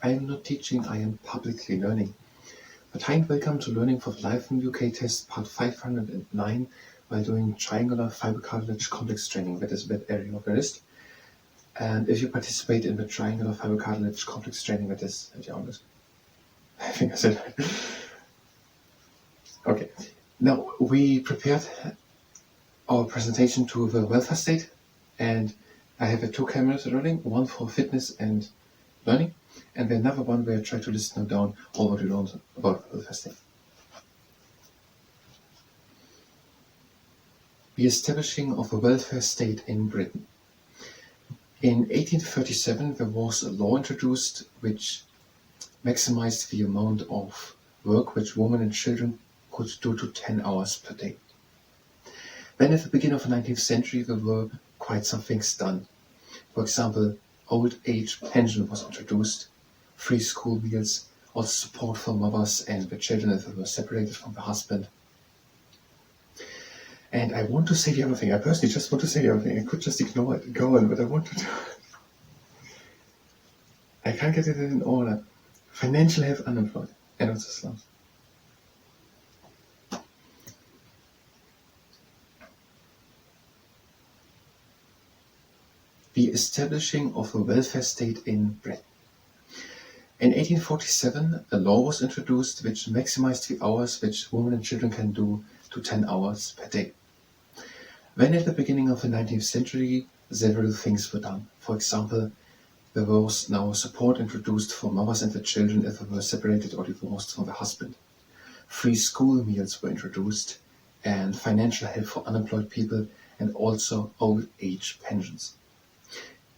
I am not teaching, I am publicly learning. But hi and welcome to Learning for Life in UK test part 509 while doing triangular fiber cartilage complex training, that is wet area of the wrist. And if you participate in the triangular fiber cartilage complex training, that is, I think I said okay. Now we prepared our presentation to the welfare state, and I have two cameras running, one for fitness and learning, and another one where I try to listen down all what you learned about welfare state. The establishing of a welfare state in Britain. In 1837 there was a law introduced which maximized the amount of work which women and children could do to 10 hours per day. Then at the beginning of the 19th century there were quite some things done. For example, old age pension was introduced, free school meals, also support for mothers and the children that were separated from the husband. And I want to say the other thing. I personally just want to say the other thing. I could just ignore it and go on, but I want to do it. I can't get it in order. Financial help unemployed and also slums. The establishing of a welfare state in Britain. In 1847, a law was introduced which maximized the hours which women and children can do to 10 hours per day. Then at the beginning of the 19th century, several things were done. For example, there was now support introduced for mothers and the children if they were separated or divorced from the husband. Free school meals were introduced, and financial help for unemployed people, and also old age pensions.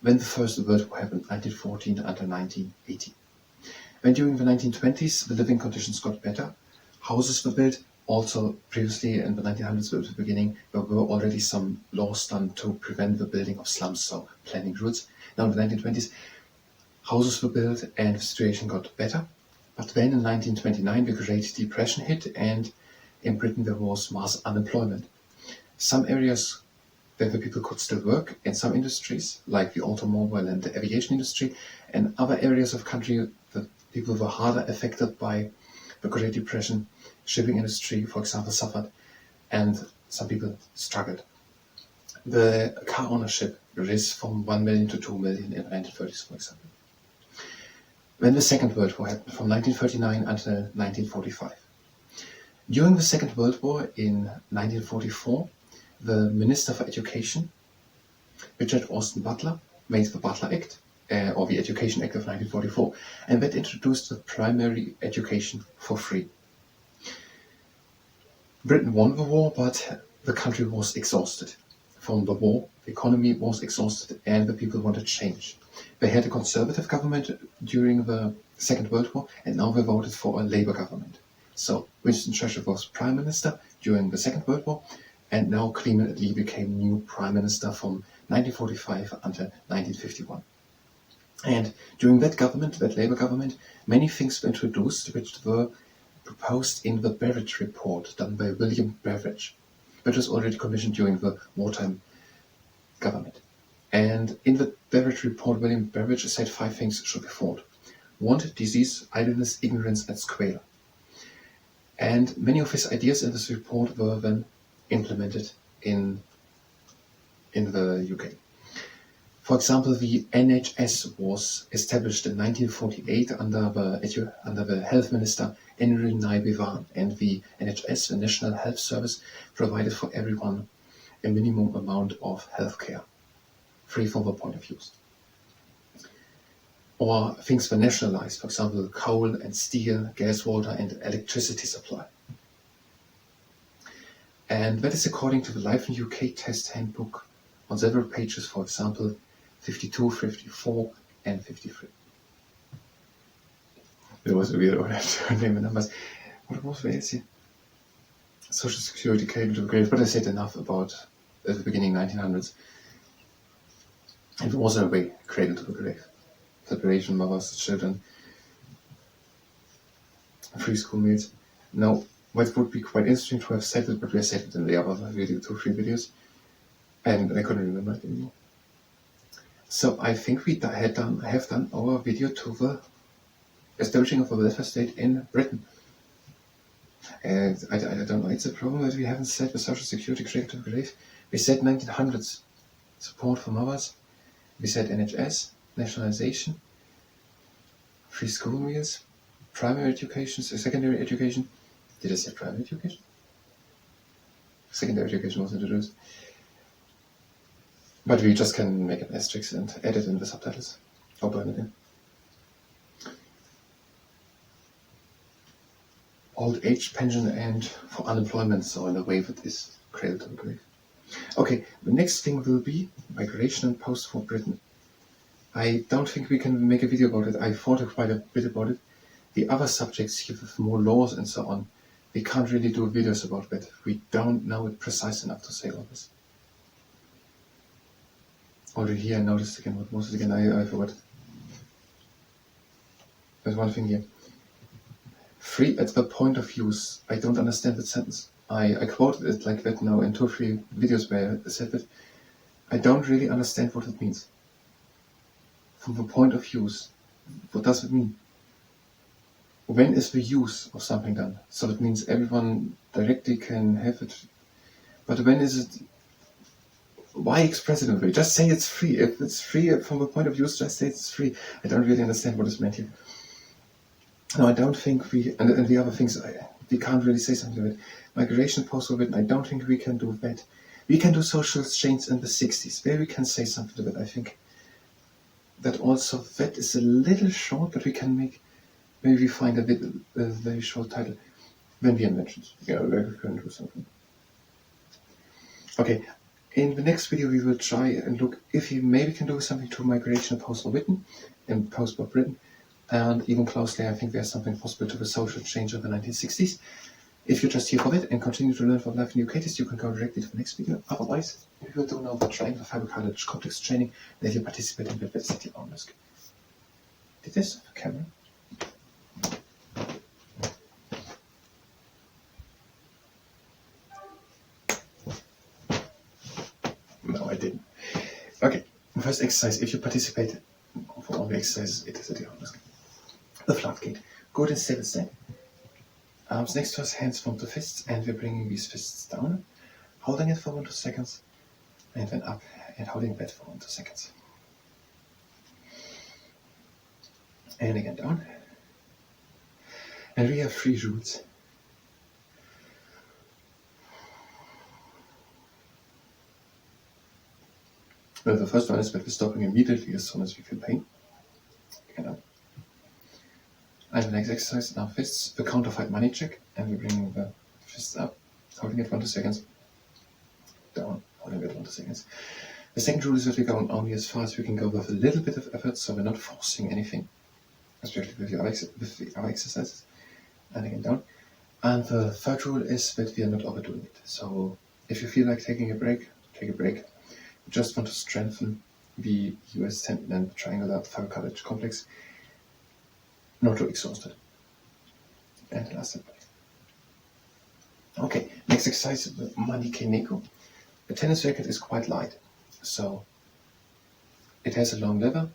When the First World War happened, 1914 until 1918. When during the 1920s the living conditions got better, houses were built. Also previously in the 1900s at the beginning there were already some laws done to prevent the building of slums, so planning routes. Now in the 1920s houses were built and the situation got better. But then in 1929 the Great Depression hit, and in Britain there was mass unemployment. Some areas where the people could still work in some industries, like the automobile and the aviation industry, and other areas of country the people were harder affected by the Great Depression. Shipping industry, for example, suffered, and some people struggled. The car ownership rose from 1 million to 2 million in the 1930s, for example. When the Second World War happened, from 1939 until 1945. During the Second World War in 1944, the Minister for Education, Richard Austin Butler, made the Butler Act, or the Education Act of 1944, and that introduced the primary education for free. Britain won the war, but the country was exhausted. From the war, the economy was exhausted and the people wanted change. They had a conservative government during the Second World War, and now they voted for a Labour government. So Winston Churchill was Prime Minister during the Second World War, and now Clement Attlee became new Prime Minister from 1945 until 1951. And during that government, that Labour government, many things were introduced which were proposed in the Beveridge report done by William Beveridge, which was already commissioned during the wartime government. And in the Beveridge report, William Beveridge said 5 things should be fought: want, disease, idleness, ignorance, and squalor. And many of his ideas in this report were then implemented in the UK. For example, the NHS was established in 1948 under the Health Minister Henry Nye Bevan, and the NHS, the National Health Service, provided for everyone a minimum amount of health care, free from the point of use. Or things were nationalized, for example, coal and steel, gas, water, and electricity supply. And that is according to the Life in UK test handbook on several pages, for example, 52, 54, and 53. It was a weird order to name the numbers. What was the here? Social Security came to the grave, but I said enough about at the beginning 1900s. It was in a way cradle to the grave. Separation, mothers, children, free school meals. Now, what would be quite interesting to have said it, but we have said it in the other video, 2-3 videos, and I couldn't remember it anymore. So I think we have done our video to the establishing of a welfare state in Britain. And I don't know, it's a problem that we haven't said the social security cradle to grave. We said 1900s, support for mothers. We said NHS, nationalization, free school meals, primary education, secondary education. Did I say primary education? Secondary education was introduced. But we just can make an asterisk and edit in the subtitles. Or burn it in. Old age pension and for unemployment, so in a way that is cradle to the grave. Okay, the next thing will be migration and post-war Britain. I don't think we can make a video about it. I thought quite a bit about it. The other subjects here with more laws and so on, we can't really do videos about that. We don't know it precise enough to say all this. Already here I noticed again, what was it again? I forgot. There's one thing here. Free at the point of use. I don't understand that sentence. I quoted it like that now in 2 or 3 videos where I said that. I don't really understand what it means. From the point of use. What does it mean? When is the use of something done? So that means everyone directly can have it. But when is it? Why express it in a way? Just say it's free. If it's free from the point of use, just say it's free. I don't really understand what is meant here. No, I don't think we, and the other things, we can't really say something about it. Migration, post-war Britain, I don't think we can do that. We can do social change in the 60s, where we can say something about it. I think that also, that is a little short, but we can make, maybe we find a very short title, when we are mentioned. Yeah, where we can do something. Okay, in the next video we will try and look if we maybe can do something to migration and post-war Britain, and post-war Britain. And even closely, I think there's something possible to the social change of the 1960s. If you're just here for that and continue to learn from life in UK, you can go directly to the next video. Otherwise, we will do now the triangle fiber college complex training that you participate in with City on risk. Did this have a camera? No, I didn't. Okay, first exercise. If you participate for all the exercises, it is at the risk. The floodgate. Good and stable stand. Arms next to us, hands form to fists, and we're bringing these fists down, holding it for 1 to 2 seconds, and then up and holding that for 1 to 2 seconds. And again down. And we have 3 rules. Well, the first one is that we're stopping immediately as soon as we feel pain. Again up. And the next exercise, now fists, the counterfeit money check, and we're bringing the fists up, holding it 1 to 2 seconds, down, holding it 1 to 2 seconds. The second rule is that we're going only as far as we can go with a little bit of effort, so we're not forcing anything, especially with the other exercises, and again down. And the third rule is that we are not overdoing it. So if you feel like taking a break, take a break. You just want to strengthen the US tendon and the triangular fiber cartilage complex, not too exhausted. And the last step. Okay, next exercise, the Manike Neko. The tennis racket is quite light, so it has a long lever.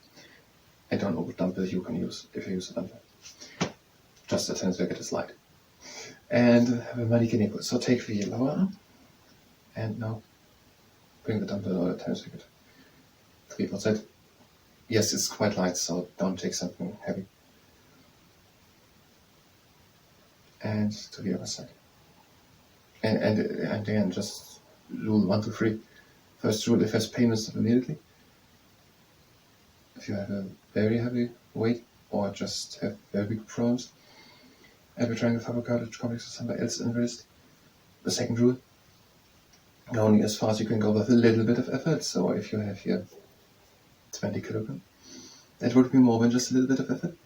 I don't know what dumbbell you can use if you use a dumbbell. Just the tennis racket is light. And the Manike Neko. So take the lower arm, and now bring the dumbbell or the tennis racket to the outside. Yes, it's quite light, so don't take something heavy. And to the other side. And again, just rule 1, 2, 3. First rule, if there's pain, stop immediately. If you have a very heavy weight or just have very big problems, every triangle fiber cartilage complex or somewhere else in the wrist. The second rule, go only as far as you can go with a little bit of effort. So if you have here 20 kilograms, that would be more than just a little bit of effort.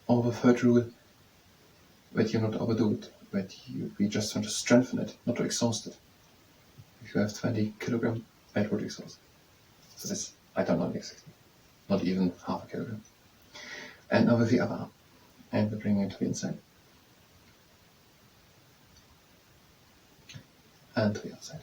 Or the third rule, that you not overdo it, that we just want to strengthen it, not to exhaust it. If you have 20 kilograms, that would exhaust. So this, I don't know exactly, not even half a kilogram. And now with the other arm, and we're bringing it to the inside. And to the outside.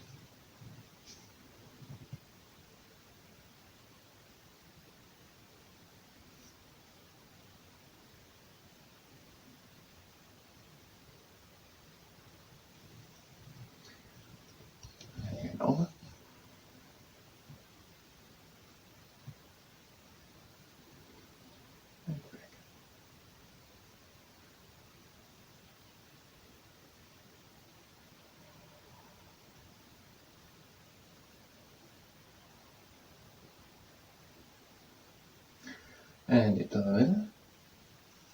And into the middle.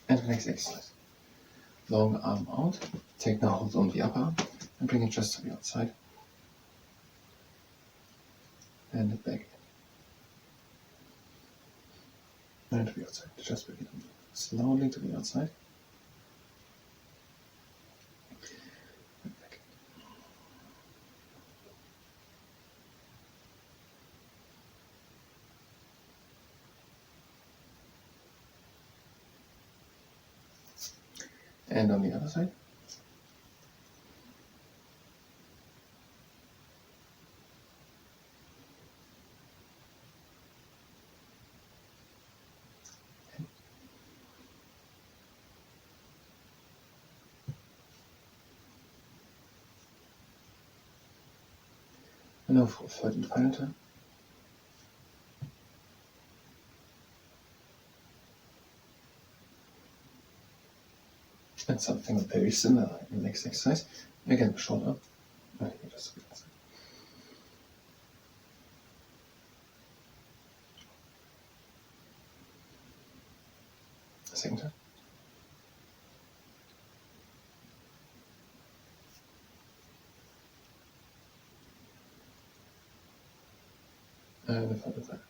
And the next exercise. Long arm out. Take now hold on the upper arm and bring it just to the outside. And back in. And to the outside. Just bring it slowly to the outside. And back in. And on the other side. And now for a third and final time. And something very similar in the next exercise. Again, short arm. Just second time. And the third time.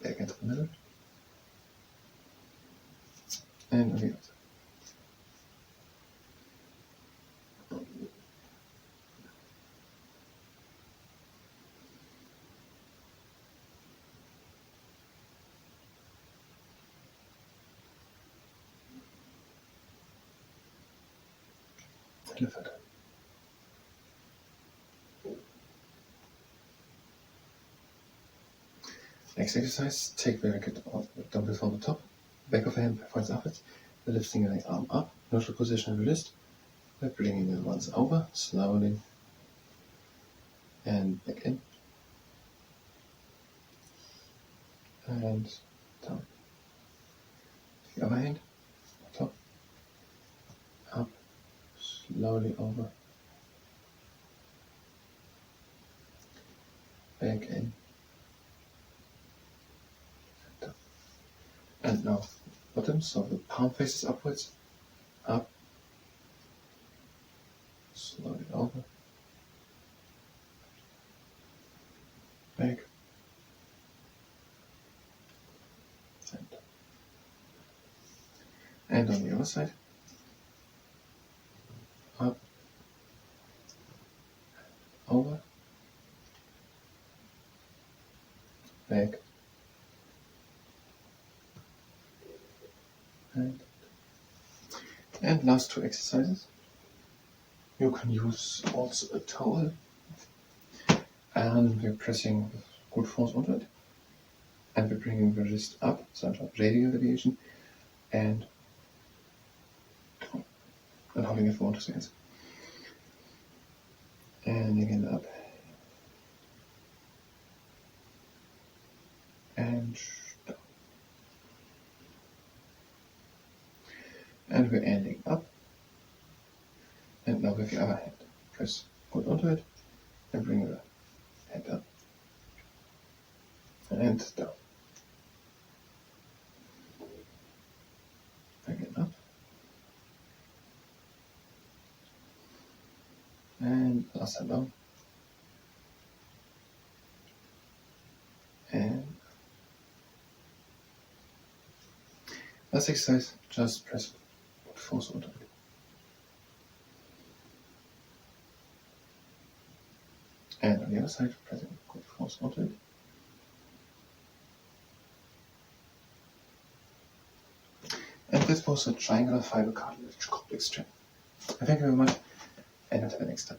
Back into the middle. And on the other side. And the third time. Next exercise, take the racket dumbbell from the top, back of the hand points upwards, the lifting the arm up, neutral position of the wrist, by bringing it once over, slowly, and back in, and down. The other hand, top, up, slowly over, back in, and now bottom, so the palm faces upwards, up, slowly over, back, and on the other side, up, over, back, and last two exercises. You can use also a towel, and we're pressing with good force onto it, and we're bringing the wrist up, so radial deviation, and down, and holding it for 1 to 2 seconds. And again up, and down. And we're ending up, and now with the other hand, press good onto it, and bring the hand up, and down. Again up, and last time down, and last exercise, just press with force onto it. And on the other side, pressing good force onto it. And this was a triangular fiber cartilage complex stretch. Thank you very much, and until the next time.